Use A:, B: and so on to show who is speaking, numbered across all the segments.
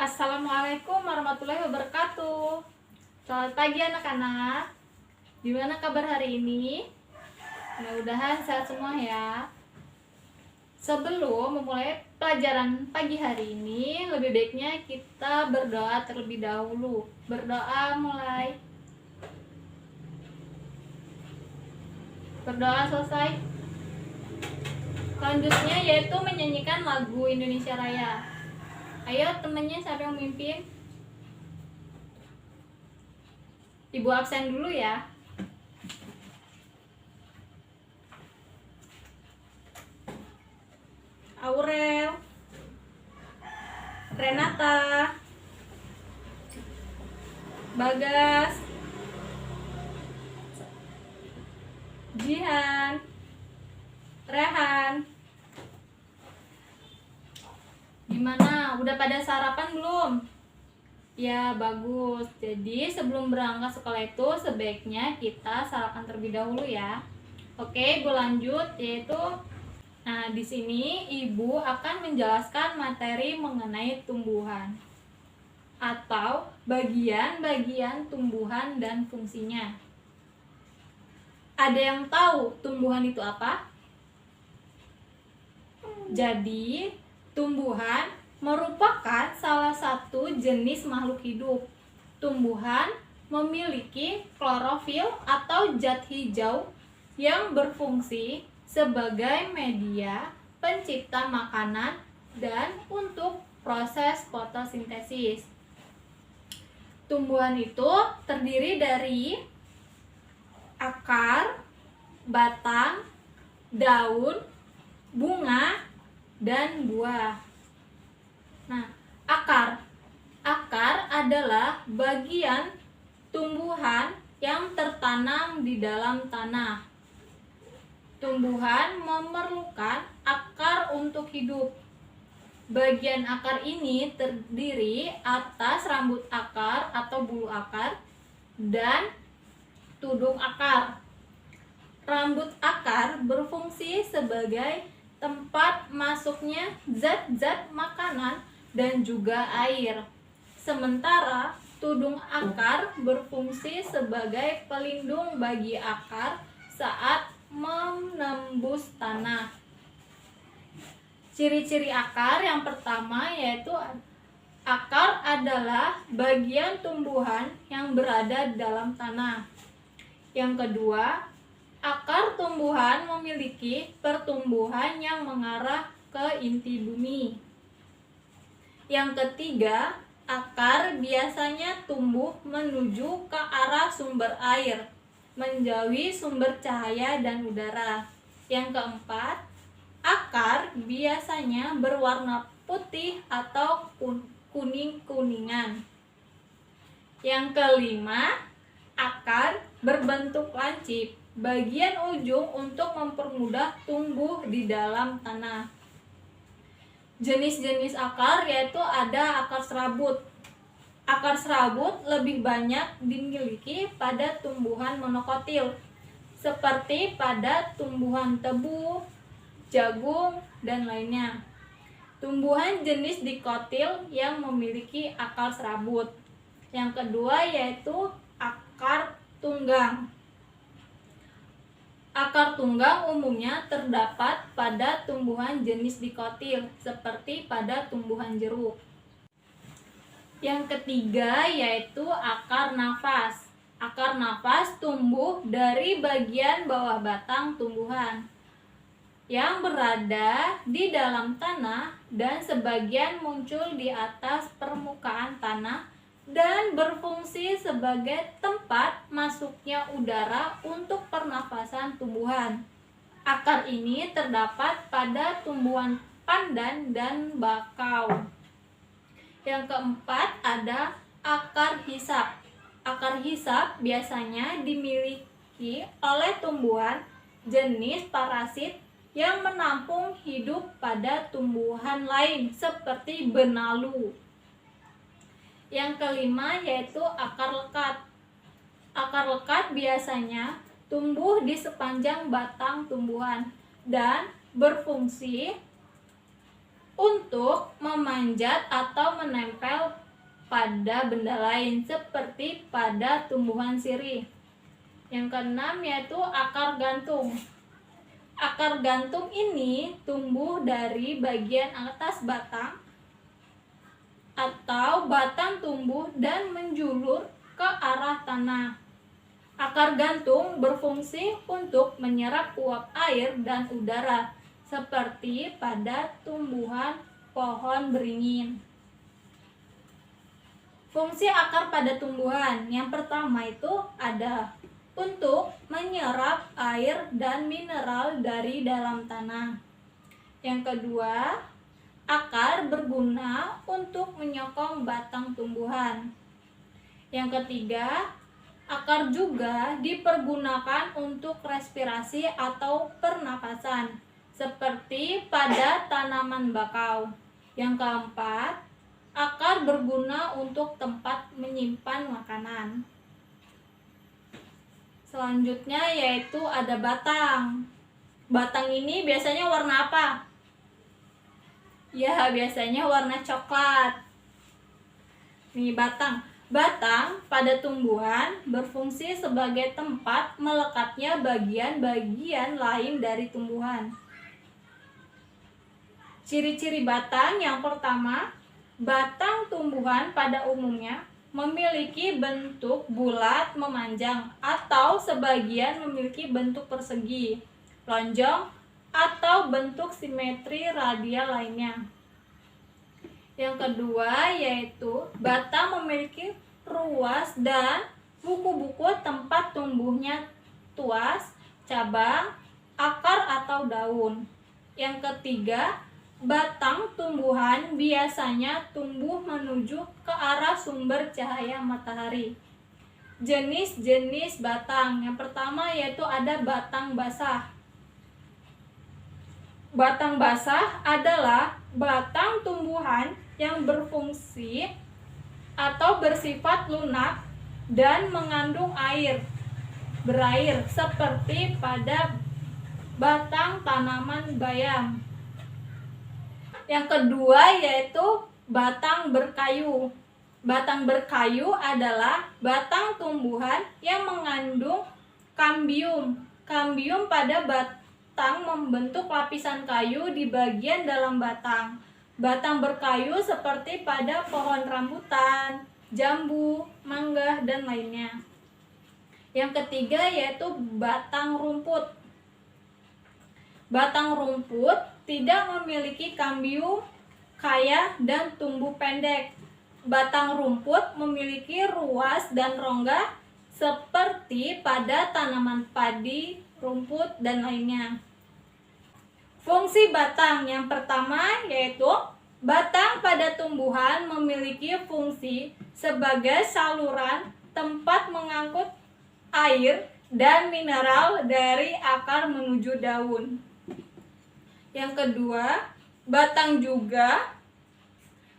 A: Assalamualaikum warahmatullahi wabarakatuh. Selamat pagi anak-anak. Gimana kabar hari ini? Mudah-mudahan sehat semua ya. Sebelum memulai pelajaran pagi hari ini, lebih baiknya kita berdoa terlebih dahulu. Berdoa mulai. Berdoa selesai. Selanjutnya yaitu menyanyikan lagu Indonesia Raya. Ayo temennya, siapa yang memimpin? Ibu absen dulu ya. Aurel, Renata, Bagas, Jihan, Rehan. Gimana? Udah pada sarapan belum? Ya, bagus. Jadi sebelum berangkat sekolah itu sebaiknya kita sarapan terlebih dahulu ya. Oke, Ibu lanjut yaitu di sini Ibu akan menjelaskan materi mengenai tumbuhan atau bagian-bagian tumbuhan dan fungsinya. Ada yang tahu tumbuhan itu apa? Jadi, tumbuhan merupakan salah satu jenis makhluk hidup. Tumbuhan memiliki klorofil atau zat hijau yang berfungsi sebagai media pencipta makanan dan untuk proses fotosintesis. Tumbuhan itu terdiri dari akar, batang, daun, bunga, dan buah. Nah, akar adalah bagian tumbuhan yang tertanam di dalam tanah. Tumbuhan memerlukan akar untuk hidup. Bagian akar ini terdiri atas rambut akar atau bulu akar dan tudung akar. Rambut akar berfungsi sebagai tempat masuknya zat-zat makanan dan juga air. Sementara tudung akar berfungsi sebagai pelindung bagi akar saat menembus tanah. Ciri-ciri akar yang pertama yaitu akar adalah bagian tumbuhan yang berada dalam tanah. Yang kedua, akar tumbuhan memiliki pertumbuhan yang mengarah ke inti bumi. Yang ketiga, akar biasanya tumbuh menuju ke arah sumber air, menjauhi sumber cahaya dan udara. Yang keempat, akar biasanya berwarna putih atau kuning-kuningan. Yang kelima, akar berbentuk lancip, bagian ujung untuk mempermudah tumbuh di dalam tanah. Jenis-jenis akar yaitu ada akar serabut. Akar serabut lebih banyak dimiliki pada tumbuhan monokotil, seperti pada tumbuhan tebu, jagung, dan lainnya. Tumbuhan jenis dikotil yang memiliki akar serabut. Yang kedua yaitu akar tunggang. Akar tunggang umumnya terdapat pada tumbuhan jenis dikotil, seperti pada tumbuhan jeruk. Yang ketiga yaitu akar nafas. Akar nafas tumbuh dari bagian bawah batang tumbuhan yang berada di dalam tanah dan sebagian muncul di atas permukaan tanah dan berfungsi sebagai tempat masuknya udara untuk pernafasan tumbuhan. Akar ini terdapat pada tumbuhan pandan dan bakau. Yang keempat ada akar hisap. Akar hisap biasanya dimiliki oleh tumbuhan jenis parasit yang menampung hidup pada tumbuhan lain seperti benalu. Yang kelima yaitu akar lekat. Akar lekat biasanya tumbuh di sepanjang batang tumbuhan dan berfungsi untuk memanjat atau menempel pada benda lain seperti pada tumbuhan sirih. Yang keenam yaitu akar gantung. Akar gantung ini tumbuh dari bagian atas batang atau batang tumbuh dan menjulur ke arah tanah. Akar gantung berfungsi untuk menyerap uap air dan udara seperti pada tumbuhan pohon beringin. Fungsi akar pada tumbuhan yang pertama itu ada untuk menyerap air dan mineral dari dalam tanah. Yang kedua, akar berguna untuk menyokong batang tumbuhan. Yang ketiga, akar juga dipergunakan untuk respirasi atau pernapasan, seperti pada tanaman bakau. Yang keempat, akar berguna untuk tempat menyimpan makanan. Selanjutnya yaitu ada batang. Batang ini biasanya warna apa? Ya, biasanya warna coklat. Nih batang. Batang pada tumbuhan berfungsi sebagai tempat melekatnya bagian-bagian lain dari tumbuhan. Ciri-ciri batang yang pertama, batang tumbuhan pada umumnya memiliki bentuk bulat memanjang atau sebagian memiliki bentuk persegi, lonjong, atau bentuk simetri radial lainnya. Yang kedua yaitu batang memiliki ruas dan buku-buku tempat tumbuhnya tuas, cabang, akar atau daun. Yang ketiga, batang tumbuhan biasanya tumbuh menuju ke arah sumber cahaya matahari. Jenis-jenis batang yang pertama yaitu ada batang basah. Batang basah adalah batang tumbuhan yang berfungsi atau bersifat lunak dan mengandung berair seperti pada batang tanaman bayam. Yang kedua yaitu batang berkayu. Batang berkayu adalah batang tumbuhan yang mengandung kambium. Kambium pada batang membentuk lapisan kayu di bagian dalam batang. Batang berkayu seperti pada pohon rambutan, jambu, mangga, dan lainnya. Yang ketiga yaitu batang rumput. Batang rumput tidak memiliki kambium kaya dan tumbuh pendek. Batang rumput memiliki ruas dan rongga seperti pada tanaman padi, rumput, dan lainnya. Fungsi batang yang pertama yaitu batang pada tumbuhan memiliki fungsi sebagai saluran tempat mengangkut air dan mineral dari akar menuju daun. Yang kedua, batang juga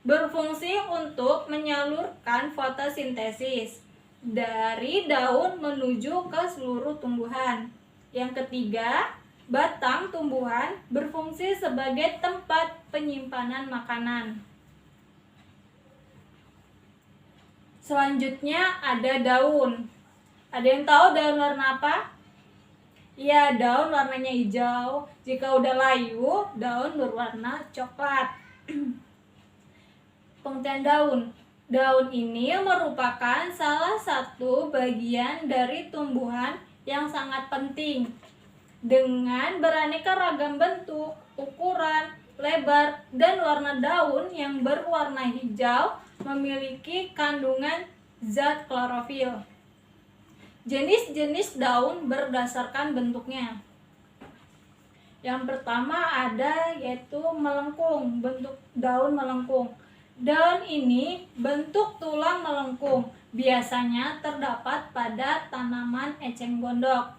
A: berfungsi untuk menyalurkan fotosintesis dari daun menuju ke seluruh tumbuhan. Yang ketiga, batang tumbuhan berfungsi sebagai tempat penyimpanan makanan. Selanjutnya ada daun. Ada yang tahu daun warna apa? Ya, daun warnanya hijau. Jika udah layu, daun berwarna coklat. Pengertian daun. Daun ini merupakan salah satu bagian dari tumbuhan yang sangat penting. Dengan beraneka ragam bentuk, ukuran, lebar, dan warna daun yang berwarna hijau memiliki kandungan zat klorofil. Jenis-jenis daun berdasarkan bentuknya. Yang pertama ada yaitu melengkung, bentuk daun melengkung. Daun ini bentuk tulang melengkung, biasanya terdapat pada tanaman eceng gondok.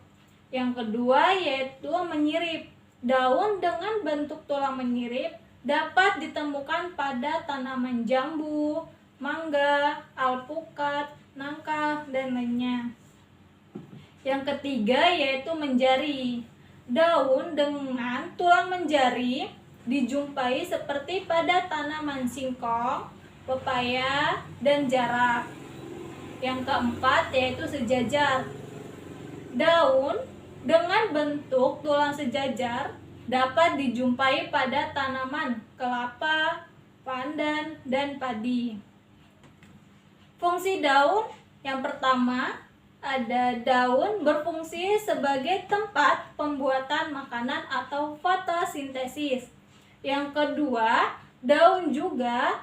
A: Yang kedua yaitu menyirip. Daun dengan bentuk tulang menyirip dapat ditemukan pada tanaman jambu, mangga, alpukat, nangka, dan lainnya. Yang ketiga yaitu menjari. Daun dengan tulang menjari dijumpai seperti pada tanaman singkong, pepaya, dan jarak. Yang keempat yaitu sejajar. Daun dengan bentuk tulang sejajar dapat dijumpai pada tanaman kelapa, pandan, dan padi. Fungsi daun yang pertama, ada daun berfungsi sebagai tempat pembuatan makanan atau fotosintesis. Yang kedua, daun juga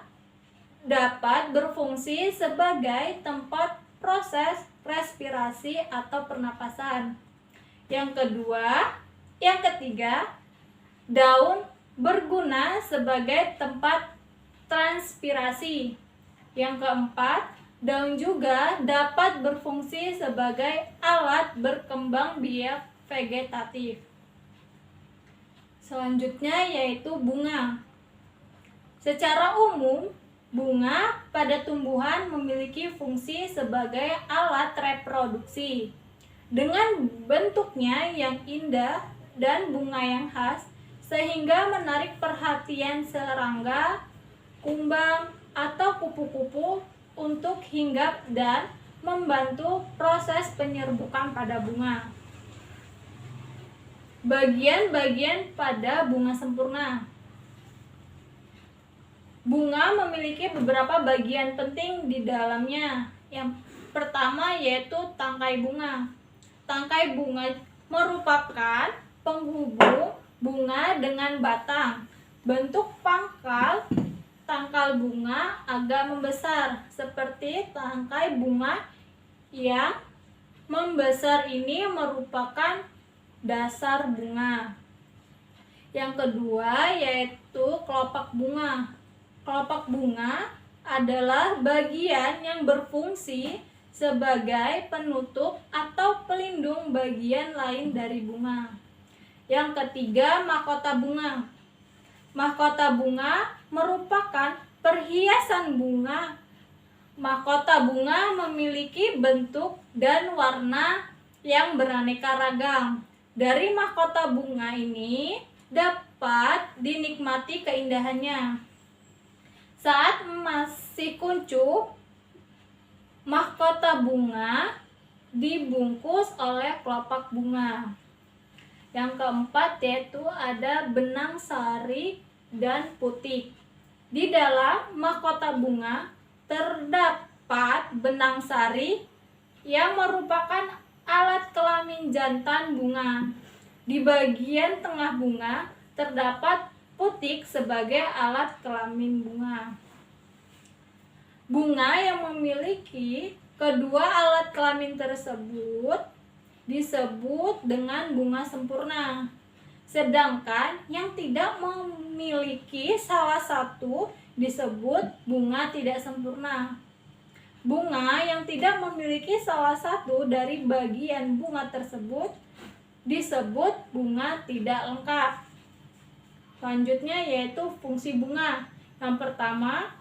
A: dapat berfungsi sebagai tempat proses respirasi atau pernapasan. Yang ketiga, daun berguna sebagai tempat transpirasi. Yang keempat, daun juga dapat berfungsi sebagai alat berkembang biak vegetatif. Selanjutnya yaitu bunga. Secara umum, bunga pada tumbuhan memiliki fungsi sebagai alat reproduksi. Dengan bentuknya yang indah dan bunga yang khas, sehingga menarik perhatian serangga, kumbang, atau kupu-kupu untuk hinggap dan membantu proses penyerbukan pada bunga. Bagian-bagian pada bunga sempurna. Bunga memiliki beberapa bagian penting di dalamnya. Yang pertama yaitu tangkai bunga. Tangkai bunga merupakan penghubung bunga dengan batang. Bentuk tangkal bunga agak membesar, seperti tangkai bunga yang membesar ini merupakan dasar bunga. Yang kedua yaitu kelopak bunga. Kelopak bunga adalah bagian yang berfungsi sebagai penutup atau pelindung bagian lain dari bunga. Yang ketiga, mahkota bunga. Mahkota bunga merupakan perhiasan bunga. Mahkota bunga memiliki bentuk dan warna yang beraneka ragam. Dari mahkota bunga ini dapat dinikmati keindahannya. Saat masih kuncup, mahkota bunga dibungkus oleh kelopak bunga. Yang keempat yaitu ada benang sari dan putik. Di dalam mahkota bunga terdapat benang sari yang merupakan alat kelamin jantan bunga. Di bagian tengah bunga terdapat putik sebagai alat kelamin bunga. Bunga yang memiliki kedua alat kelamin tersebut disebut dengan bunga sempurna. Sedangkan yang tidak memiliki salah satu disebut bunga tidak sempurna. Bunga yang tidak memiliki salah satu dari bagian bunga tersebut disebut bunga tidak lengkap. Selanjutnya yaitu fungsi bunga. Yang pertama,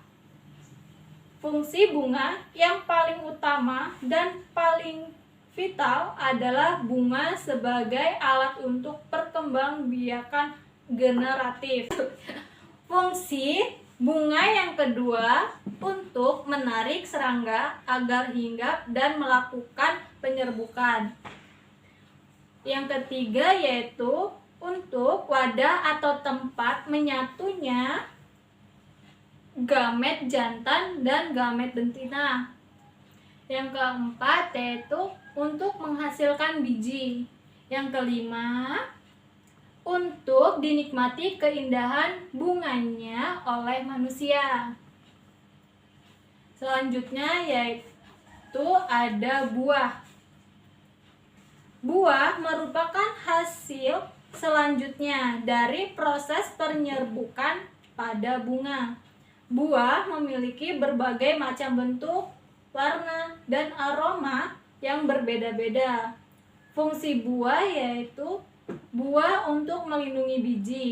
A: fungsi bunga yang paling utama dan paling vital adalah bunga sebagai alat untuk perkembangbiakan generatif. Fungsi bunga yang kedua untuk menarik serangga agar hinggap dan melakukan penyerbukan. Yang ketiga yaitu untuk wadah atau tempat menyatunya gamet jantan dan gamet betina. Yang keempat yaitu untuk menghasilkan biji. Yang kelima, untuk dinikmati keindahan bunganya oleh manusia. Selanjutnya yaitu ada buah. Buah merupakan hasil selanjutnya dari proses penyerbukan pada bunga. Buah memiliki berbagai macam bentuk, warna, dan aroma yang berbeda-beda. Fungsi buah yaitu buah untuk melindungi biji.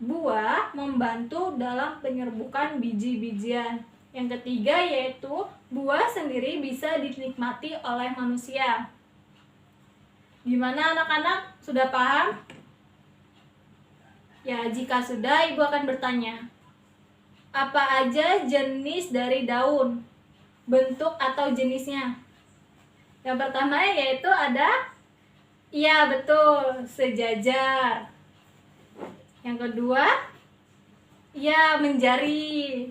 A: Buah membantu dalam penyerbukan biji-bijian. Yang ketiga yaitu buah sendiri bisa dinikmati oleh manusia. Gimana anak-anak? Sudah paham? Ya, jika sudah, Ibu akan bertanya, apa aja jenis dari daun, bentuk atau jenisnya? Yang pertama yaitu ada, iya betul, sejajar. Yang kedua, ya menjari.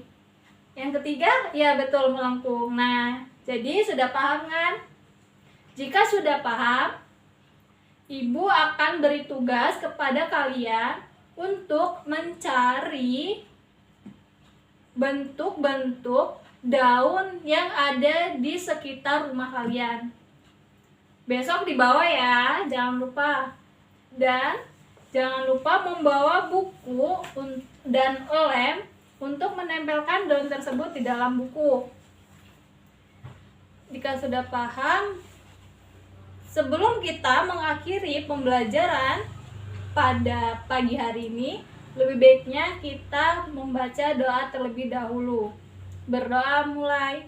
A: Yang ketiga, ya betul, melengkung. Nah, jadi sudah paham kan? Jika sudah paham, Ibu akan beri tugas kepada kalian untuk mencari bentuk-bentuk daun yang ada di sekitar rumah kalian. Besok dibawa ya, jangan lupa. Dan jangan lupa membawa buku dan lem untuk menempelkan daun tersebut di dalam buku. Jika sudah paham, sebelum kita mengakhiri pembelajaran pada pagi hari ini, lebih baiknya kita membaca doa terlebih dahulu. Berdoa mulai.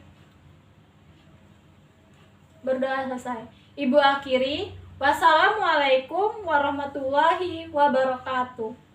A: Berdoa selesai. Ibu akhiri, wassalamualaikum warahmatullahi wabarakatuh.